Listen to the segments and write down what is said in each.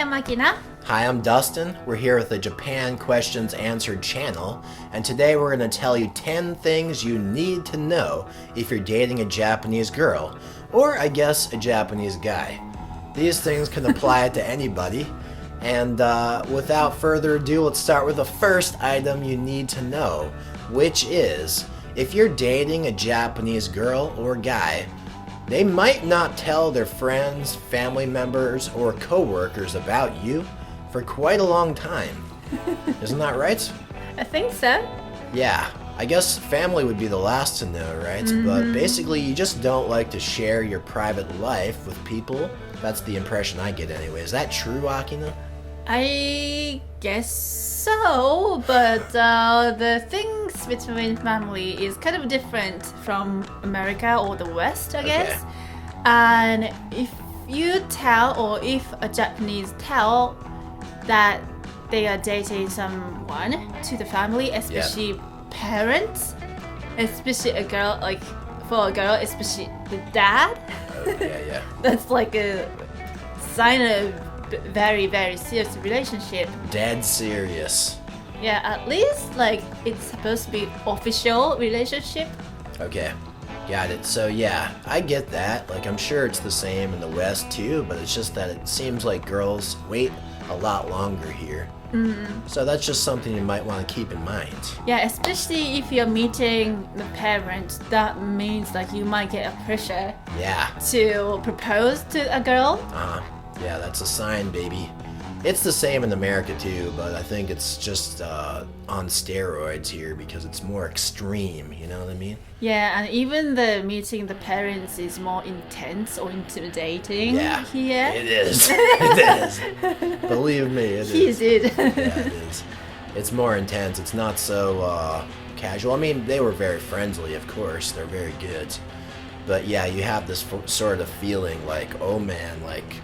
I'm Akina. Hi, I'm Dustin. We're here with the Japan Questions Answered channel, and today we're going to tell you 10 things you need to know if you're dating a Japanese girl, or I guess a Japanese guy. These things can apply to anybody, and without further ado, let's start with the first item you need to know, which is, if you're dating a Japanese girl or guy, they might not tell their friends, family members, or co-workers about you for quite a long time. Isn't that right? I think so. Yeah, I guess family would be the last to know, right? But basically, you just don't like to share your private life with people. That's the impression I get anyway. Is that true, Akina? I guess so, but the things between family is kind of different from America or the West, I guess. And if you tell, or if a Japanese tell that they are dating someone to the family, especially parents, especially a girl, like for a girl, especially the dad. Yeah. That's like a sign of very, very serious relationship. Dead serious. Yeah, at least like it's supposed to be official relationship. Okay, got it. So yeah, I get that. Like I'm sure it's the same in the West too, but it's just that it seems like girls wait a lot longer here. So that's just something you might want to keep in mind. Yeah, especially if you're meeting the parents, that means like you might get a pressure to propose to a girl. Yeah, that's a sign, baby. It's the same in America too, but I think it's just on steroids here because it's more extreme, you know what I mean? Yeah, and even the meeting the parents is more intense or intimidating here. It is. It is. Believe me, it is. Yeah, it is. It's more intense. It's not so casual. I mean, they were very friendly, of course. They're very good. But yeah, you have this sort of feeling like, oh man, like,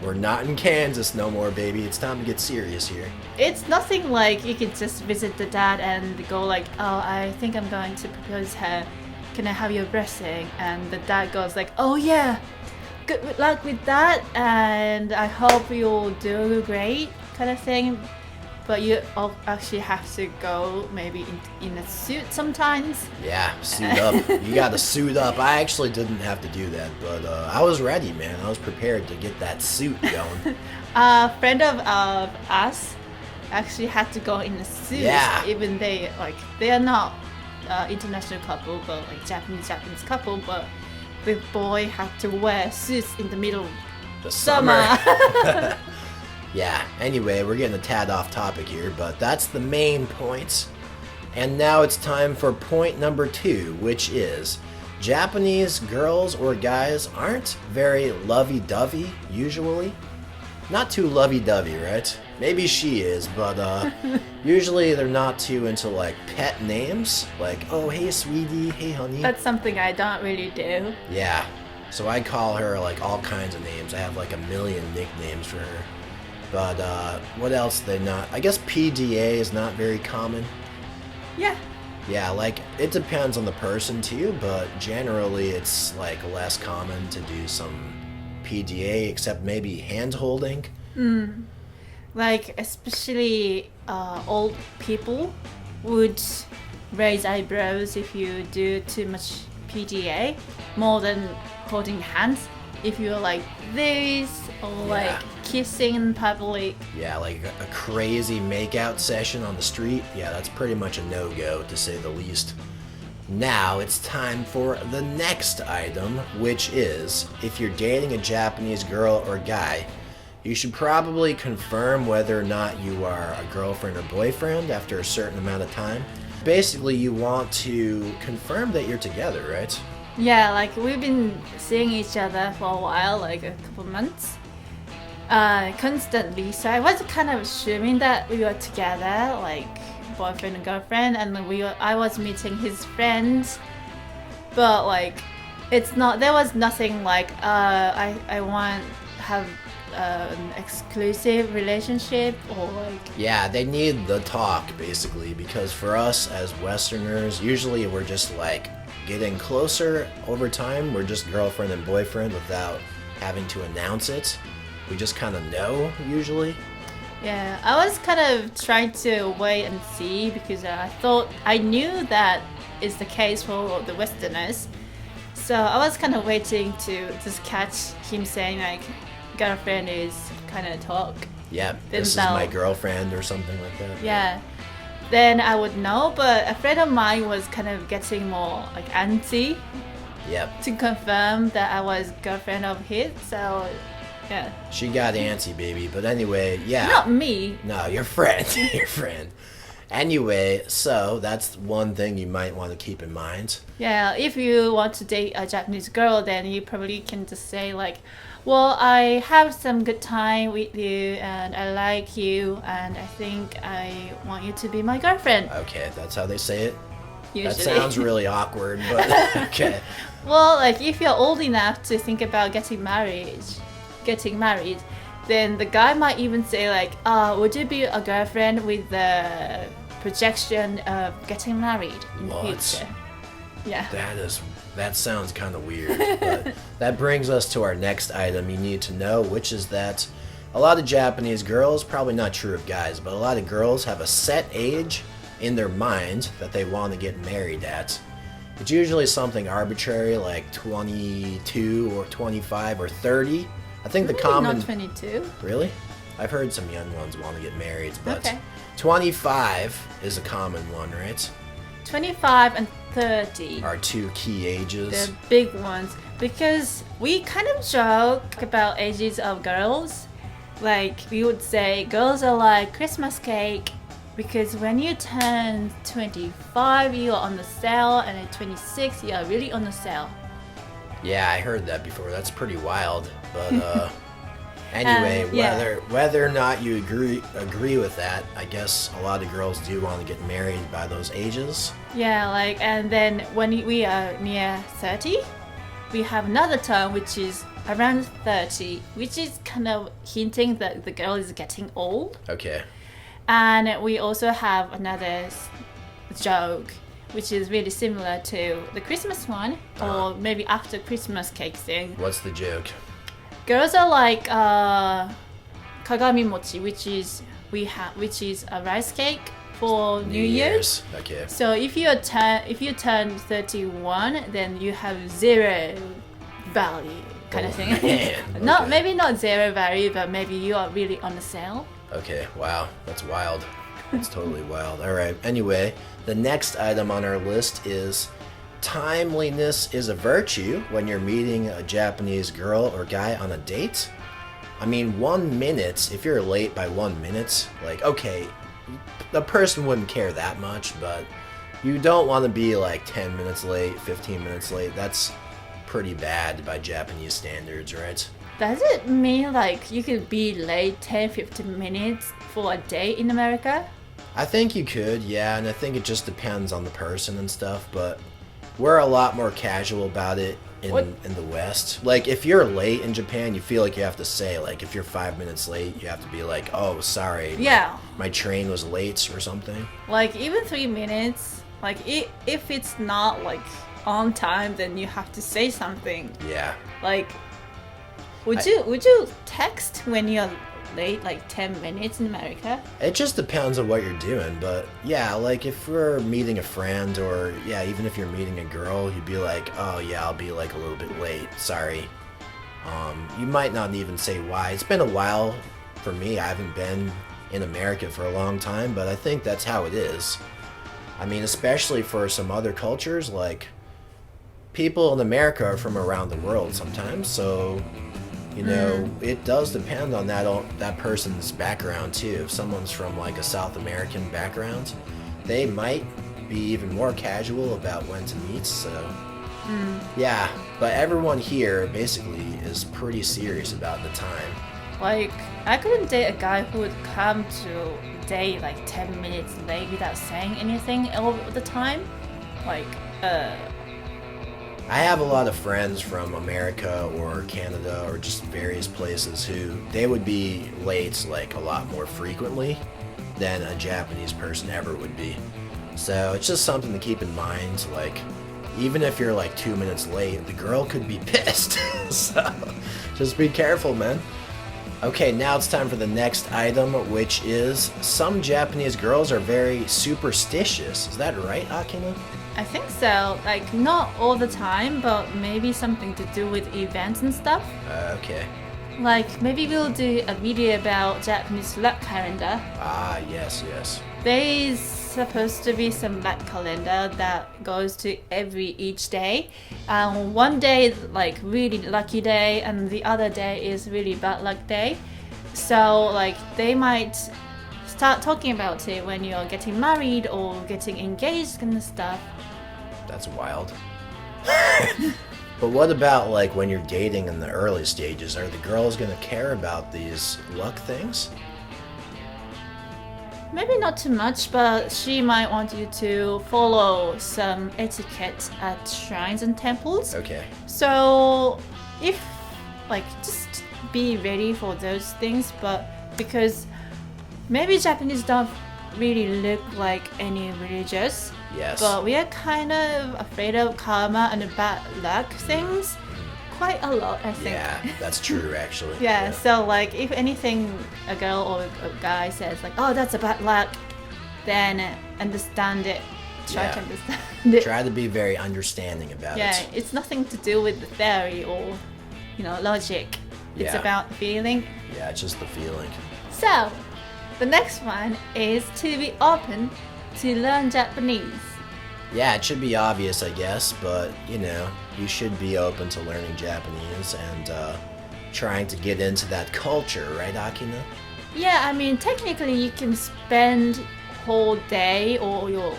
we're not in Kansas no more, baby. It's time to get serious here. It's nothing like you can just visit the dad and go like, oh, I think I'm going to propose her. Can I have your blessing? And the dad goes like, oh yeah, good luck with that, and I hope you'll do great, kind of thing. But you actually have to go maybe in a suit sometimes. Yeah, suit up. You gotta suit up. I actually didn't have to do that, but I was ready, man. I was prepared to get that suit going. A friend of us actually had to go in a suit. Yeah. Even they are not international couple, but like Japanese couple, but the boy had to wear suits in the middle of the summer. Yeah, anyway, we're getting a tad off topic here, but that's the main point. And now it's time for point number 2, which is Japanese girls or guys aren't very lovey-dovey, usually. Not too lovey-dovey, right? Maybe she is, but usually they're not too into like pet names, like, oh, hey, sweetie, hey, honey. That's something I don't really do. Yeah, so I call her like all kinds of names. I have like a million nicknames for her. But what else they not? I guess PDA is not very common. Yeah. Yeah, like it depends on the person too, but generally it's like less common to do some PDA, except maybe hand holding. Like especially old people would raise eyebrows if you do too much PDA, more than holding hands. If you're like this, or like kissing in public. Yeah, like a crazy makeout session on the street. Yeah, that's pretty much a no-go, to say the least. Now it's time for the next item, which is, if you're dating a Japanese girl or guy, you should probably confirm whether or not you are a girlfriend or boyfriend after a certain amount of time. Basically, you want to confirm that you're together, right? Yeah, like we've been seeing each other for a while, like a couple months, constantly. So I was kind of assuming that we were together, like boyfriend and girlfriend, and I was meeting his friends, but like it's not. There was nothing like I want to have an exclusive relationship or like. Yeah, they need the talk basically, because for us as Westerners, usually we're just like getting closer over time. We're just girlfriend and boyfriend without having to announce it. we just kind of know usually. Yeah, I was kind of trying to wait and see because I thought I knew that is the case for the Westerners. So I was kind of waiting to just catch him saying like, girlfriend is kind of talk. Yeah, this is my girlfriend or something like that. Yeah. Then I would know, but a friend of mine was kind of getting more like antsy. Yep. To confirm that I was girlfriend of his, so yeah. She got antsy, baby. But anyway, yeah. Not me. No, your friend. Your friend. Anyway, so that's one thing you might want to keep in mind. Yeah, if you want to date a Japanese girl, then you probably can just say like, well, I have some good time with you and I like you and I think I want you to be my girlfriend. Okay, that's how they say it? Usually. That sounds really awkward, but okay. Well, like if you're old enough to think about getting married, then the guy might even say like, would you be a girlfriend with the projection of getting married in the future? Yeah. That sounds kind of weird, but that brings us to our next item you need to know, which is that a lot of Japanese girls, probably not true of guys, but a lot of girls have a set age in their mind that they want to get married at. It's usually something arbitrary like 22 or 25 or 30. I think the common... Not 22. Really? I've heard some young ones want to get married, but okay. 25 is a common one, right? 25 and 30 are two key ages. The big ones, because we kind of joke about ages of girls. Like we would say girls are like Christmas cake because when you turn 25 you are on the sale and at 26 you are really on the sale. Yeah, I heard that before. That's pretty wild. But anyway, whether or not you agree with that, I guess a lot of girls do want to get married by those ages. Yeah, like, and then when we are near 30, we have another term which is around 30, which is kind of hinting that the girl is getting old. Okay. And we also have another joke which is really similar to the Christmas one, or maybe after Christmas cake thing. What's the joke? Girls are like kagami mochi, which is a rice cake for New Year's. Okay. So if you turn 31, then you have zero value kind of thing. Man. Not maybe not zero value, but maybe you are really on the sale. Okay. Wow, that's wild. That's totally wild. All right. Anyway, the next item on our list is timeliness is a virtue when you're meeting a Japanese girl or guy on a date. I mean, 1 minute, if you're late by 1 minute, like, okay, the person wouldn't care that much, but you don't want to be like 10 minutes late, 15 minutes late. That's pretty bad by Japanese standards, right? Does it mean like you could be late 10-15 minutes for a date in America? I think you could, yeah, and I think it just depends on the person and stuff, but we're a lot more casual about it in the West. Like, if you're late in Japan, you feel like you have to say, like, if you're 5 minutes late, you have to be like, oh, sorry, yeah, my train was late or something. Like, even 3 minutes, like, if it's not, like, on time, then you have to say something. Yeah. Like, would you text when you're late, like 10 minutes in America? It just depends on what you're doing, but yeah, like if we're meeting a friend or yeah, even if you're meeting a girl, you'd be like, oh yeah, I'll be like a little bit late, sorry. You might not even say why. It's been a while for me. I haven't been in America for a long time, but I think that's how it is. I mean, especially for some other cultures, like people in America are from around the world sometimes, so you know, it does depend on that person's background too. If someone's from like a South American background, they might be even more casual about when to meet. So yeah, but everyone here basically is pretty serious about the time. Like, I couldn't date a guy who would come to date like 10 minutes late without saying anything all the time. Like, I have a lot of friends from America or Canada or just various places who they would be late like a lot more frequently than a Japanese person ever would be. So it's just something to keep in mind. Like, even if you're like 2 minutes late, the girl could be pissed. So just be careful, man. Okay, now it's time for the next item, which is some Japanese girls are very superstitious. Is that right, Akina? I think so. Like, not all the time, but maybe something to do with events and stuff. Okay. Like, maybe we'll do a video about Japanese luck calendar. Ah, yes, yes. There's supposed to be some luck calendar that goes to each day. One day is like really lucky day, and the other day is really bad luck day. So, like, they might start talking about it when you're getting married or getting engaged and stuff. That's wild. But what about like when you're dating in the early stages? Are the girls gonna care about these luck things? Maybe not too much, but she might want you to follow some etiquette at shrines and temples. Okay. So, if, like, just be ready for those things, but because maybe Japanese don't really look like any religious. Yes. But we are kind of afraid of karma and bad luck things quite a lot, I think. Yeah, that's true actually. Yeah, so like if anything a girl or a guy says like, oh, that's a bad luck, then understand it. Try to understand it. Try to be very understanding about Yeah, it. it's nothing to do with the theory or, logic. It's Yeah. about feeling. Yeah, it's just the feeling. So, the next one is to be open to learn Japanese. Yeah, it should be obvious, I guess, but you should be open to learning Japanese and trying to get into that culture, right, Akina? Yeah, I mean, technically you can spend whole day or your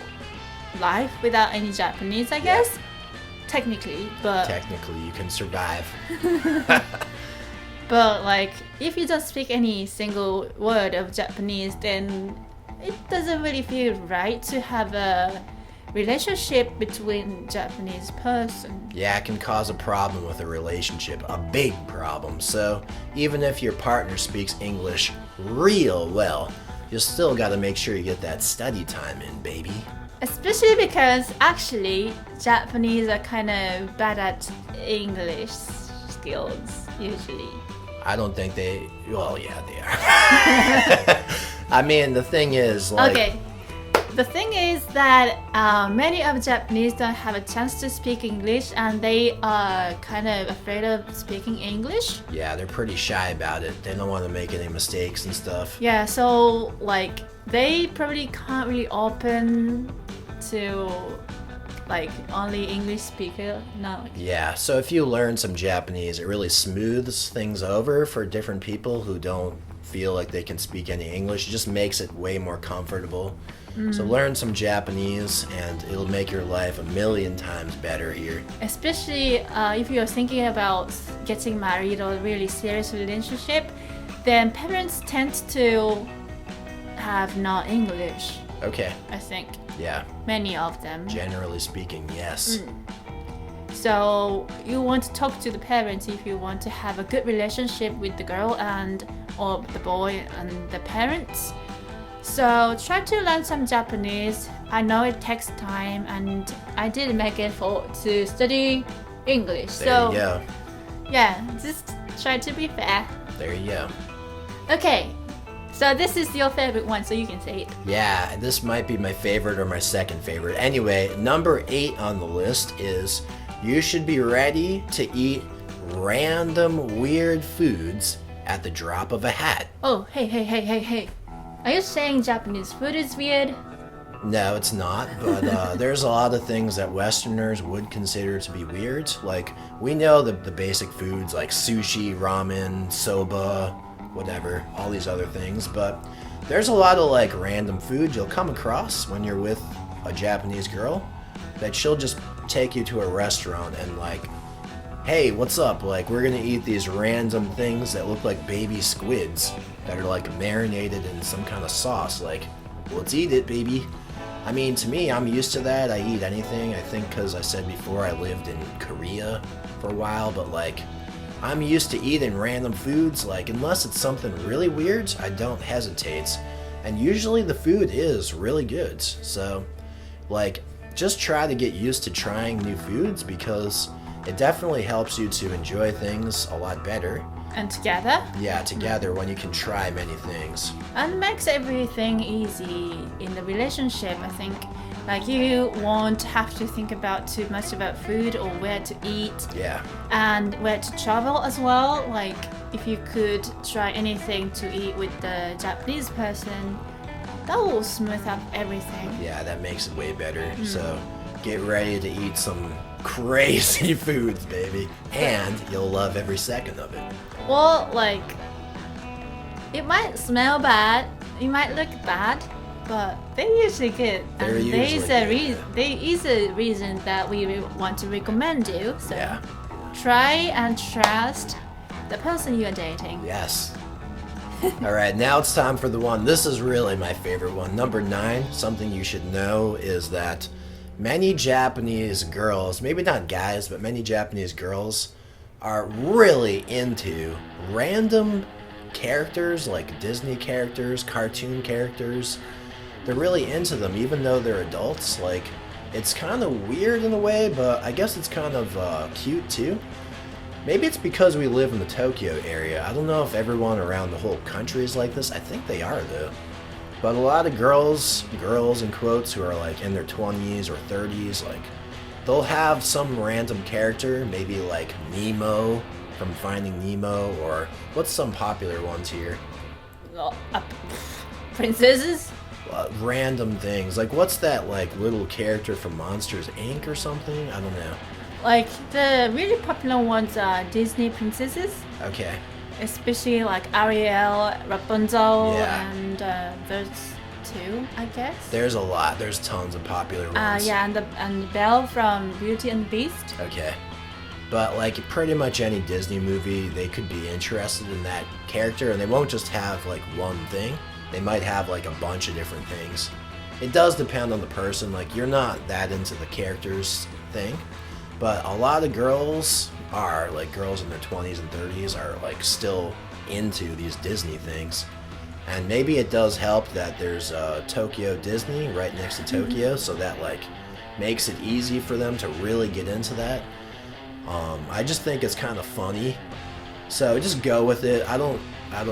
life without any Japanese, I guess. Technically, but Technically, you can survive. but like if you don't speak any single word of Japanese, then it doesn't really feel right to have a relationship between Japanese person. Yeah, it can cause a problem with a relationship, a big problem. So even if your partner speaks English real well, you still got to make sure you get that study time in, baby. Especially because actually Japanese are kind of bad at English skills usually. I don't think they. Well, yeah, they are. I mean, the thing is, like. Okay. The thing is that many of Japanese don't have a chance to speak English, and they are kind of afraid of speaking English. Yeah, they're pretty shy about it. They don't want to make any mistakes and stuff. Yeah, so like they probably can't really open to like only English speaker. No. Yeah, so if you learn some Japanese, it really smooths things over for different people who don't feel like they can speak any English. It just makes it way more comfortable. So learn some Japanese and it'll make your life a million times better here. Especially if you're thinking about getting married or a really serious relationship, then parents tend to have not English, Okay, I think. yeah, Many of them. generally speaking, yes. So you want to talk to the parents if you want to have a good relationship with the girl or the boy and the parents. So try to learn some Japanese. I know it takes time, and I did make effort to study English. There you go. Yeah, just try to be fair. There you go. Okay, so this is your favorite one, so you can say it. Yeah, this might be my favorite or my second favorite. Anyway, number 8 on the list is you should be ready to eat random weird foods at the drop of a hat. Oh, hey. Are you saying Japanese food is weird? No, it's not, but there's a lot of things that Westerners would consider to be weird. Like, we know the basic foods like sushi, ramen, soba, whatever, all these other things, but there's a lot of like random food you'll come across when you're with a Japanese girl that she'll just take you to a restaurant and like, hey, what's up? Like, we're gonna eat these random things that look like baby squids that are like marinated in some kind of sauce. Like, let's eat it, baby. I mean, to me, I'm used to that. I eat anything. I think because I said before I lived in Korea for a while, but like, I'm used to eating random foods. Like, unless it's something really weird, I don't hesitate. And usually the food is really good. So, like, just try to get used to trying new foods because it definitely helps you to enjoy things a lot better. And together. Yeah, together when you can try many things. And makes everything easy in the relationship, I think. Like you won't have to think about too much about food or where to eat. Yeah. And where to travel as well. Like if you could try anything to eat with the Japanese person, that will smooth up everything. Yeah, that makes it way better. So get ready to eat some crazy foods, baby. And you'll love every second of it. Well, like, it might smell bad, it might look bad, but they're usually good. They're and usually good. there is a reason that we want to recommend you. So Yeah. try and trust the person you are dating. Yes. All right, now it's time for the one. This is really my favorite one. Number 9, something you should know is that many Japanese girls, maybe not guys, but many Japanese girls are really into random characters like Disney characters, cartoon characters. They're really into them even though they're adults. Like, it's kind of weird in a way, but I guess it's kind of cute too. Maybe it's because we live in the Tokyo area. I don't know if everyone around the whole country is like this. I think they are though. But a lot of girls in quotes, who are like in their 20s or 30s, like they'll have some random character, maybe like Nemo from Finding Nemo, or what's some popular ones here? Princesses? Random things. Like what's that like little character from Monsters Inc. or something? I don't know. Like the really popular ones are Disney princesses. Okay. Especially like Ariel, Rapunzel, Yeah. and those two, I guess. There's a lot. There's tons of popular ones. Yeah, and Belle from Beauty and the Beast. Okay. But like pretty much any Disney movie, they could be interested in that character, and they won't just have like one thing. They might have like a bunch of different things. It does depend on the person. Like you're not that into the characters thing, but a lot of girls are, like girls in their 20s and 30s are like still into these Disney things. And maybe it does help that there's Tokyo Disney right next to Tokyo, so that like makes it easy for them to really get into that. I just think it's kind of funny, so just go with it. I don't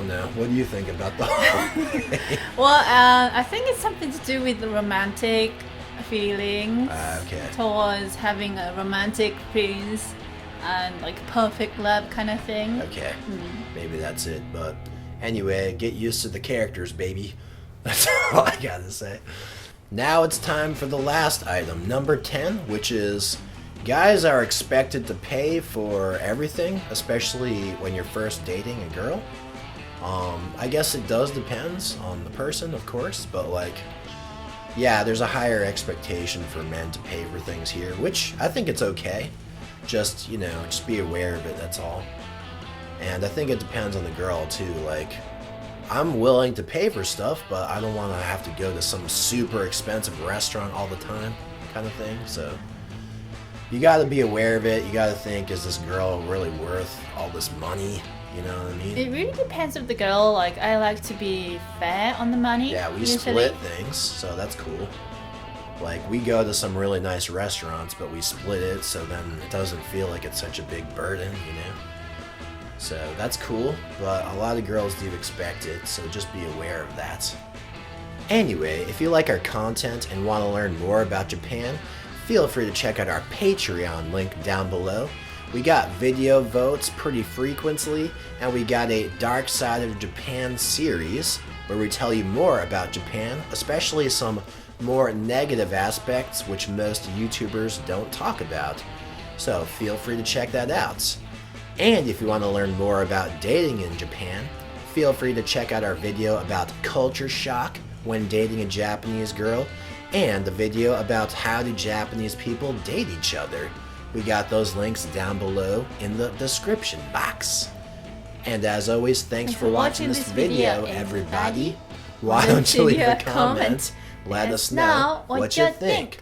know. What do you think about the whole thing? Well, I think it's something to do with the romantic feelings Okay. towards having a romantic prince and like perfect love kind of thing. Okay, maybe that's it. But anyway, get used to the characters, baby. That's all I gotta say. Now it's time for the last item, number 10, which is guys are expected to pay for everything, especially when you're first dating a girl. I guess it does depends on the person, of course, but like, yeah, there's a higher expectation for men to pay for things here, which I think it's okay. Just, you know, just be aware of it, that's all. And I think it depends on the girl too. Like, I'm willing to pay for stuff, but I don't want to have to go to some super expensive restaurant all the time kind of thing. So you got to be aware of it. You got to think, is this girl really worth all this money? You know what I mean? It really depends on the girl. Like, I like to be fair on the money. Yeah, we usually. split things, so that's cool. Like, we go to some really nice restaurants, but we split it, so then it doesn't feel like it's such a big burden, you know? So that's cool, but a lot of girls do expect it, so just be aware of that. Anyway, if you like our content and want to learn more about Japan, feel free to check out our Patreon link down below. We got video votes pretty frequently, and we got a Dark Side of Japan series where we tell you more about Japan, especially some more negative aspects which most YouTubers don't talk about. So feel free to check that out. And if you want to learn more about dating in Japan, feel free to check out our video about culture shock when dating a Japanese girl, and the video about how do Japanese people date each other. We got those links down below in the description box. And as always, thanks for watching this video, everybody. Why don't you leave a comment? Let us know what you think.